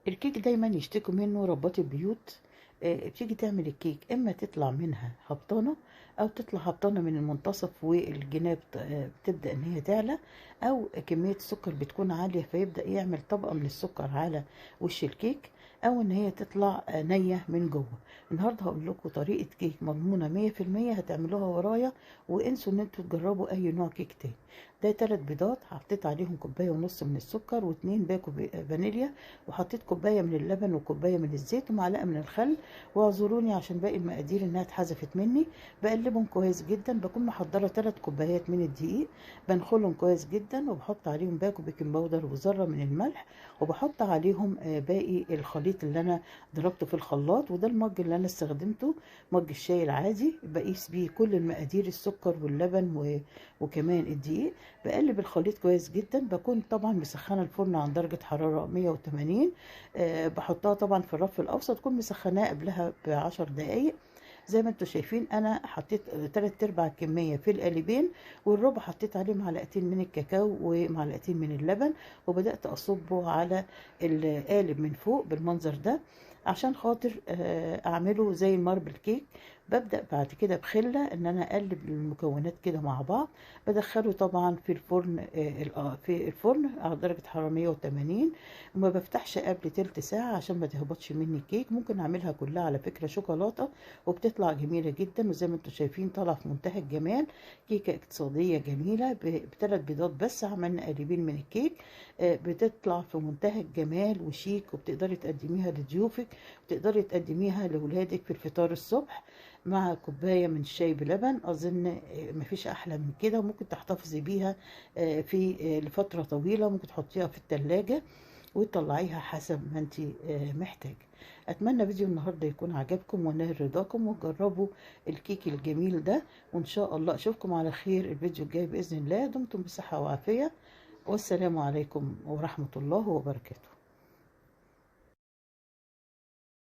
الكيك دايما يشتكوا منه ربات البيوت. بتيجي تعمل الكيك اما تطلع منها هبطانه، او تطلع هبطانه من المنتصف والجناب بتبدا ان هي تعلى، او كميه السكر بتكون عاليه فيبدا يعمل طبقه من السكر على وش الكيك، او ان هي تطلع نيه من جوه. النهارده هقول لكم طريقه كيك مضمونه 100% هتعملوها ورايا، وانسوا ان انتوا تجربوا اي نوع كيك تاني. ده 3 بيضات حطيت عليهم كوبايه ونص من السكر و2 باكو فانيليا، وحطيت كوبايه من اللبن وكوبايه من الزيت ومعلقه من الخل. واعذروني عشان باقي المقادير انها اتحذفت مني. بقلبهم كويس جدا، بكون محضره 3 كوبايات من الدقيق، بنخلهم كويس جدا وبحط عليهم باكو بيكنج باودر وذره من الملح، وبحط عليهم باقي الخليط اللي انا ضربته في الخلاط. وده المج اللي انا استخدمته، مج الشاي العادي، بقيس بيه كل المقادير السكر واللبن وكمان الدقيق. بقلب الخليط كويس جدا، بكون طبعا مسخنه الفرن عن درجه حراره 180. بحطها طبعا في الرف الاوسط، تكون مسخناه قبلها ب10 دقايق. زي ما انتم شايفين انا حطيت 3/4 الكميه في القالبين، والربع حطيت عليه معلقتين من الكاكاو ومعلقتين من اللبن، وبدات اصبه على القالب من فوق بالمنظر ده عشان خاطر اعمله زي الماربل كيك. ببدأ بعد كده بخلة ان انا اقلب المكونات كده مع بعض. بدخله طبعا في الفرن، في الفرن على درجة حرارة 180، وما بفتحش قبل تلت ساعة عشان ما تهبطش مني الكيك. ممكن اعملها كلها على فكرة شوكولاتة وبتطلع جميلة جدا، وزي ما انتم شايفين طالعة في منتهى الجمال. كيكة اقتصادية جميلة ب3 بيضات بس، عملنا قالبين من الكيك. بتطلع في منتهى الجمال وشيك، وبتقدري تقدميها لضيوفك، وتقدري تقدميها لولادك في الفطار الصبح مع كوباية من الشاي بلبن. أظن مفيش أحلى من كده، وممكن تحتفظي بيها في لفترة طويلة. ممكن تحطيها في التلاجة وتطلعيها حسب ما انت محتاجة. أتمنى فيديو النهاردة يكون عجبكم ونال رضاكم، وجربوا الكيك الجميل ده. وإن شاء الله أشوفكم على خير الفيديو الجاي بإذن الله. دمتم بصحة وعافية، والسلام عليكم ورحمة الله وبركاته.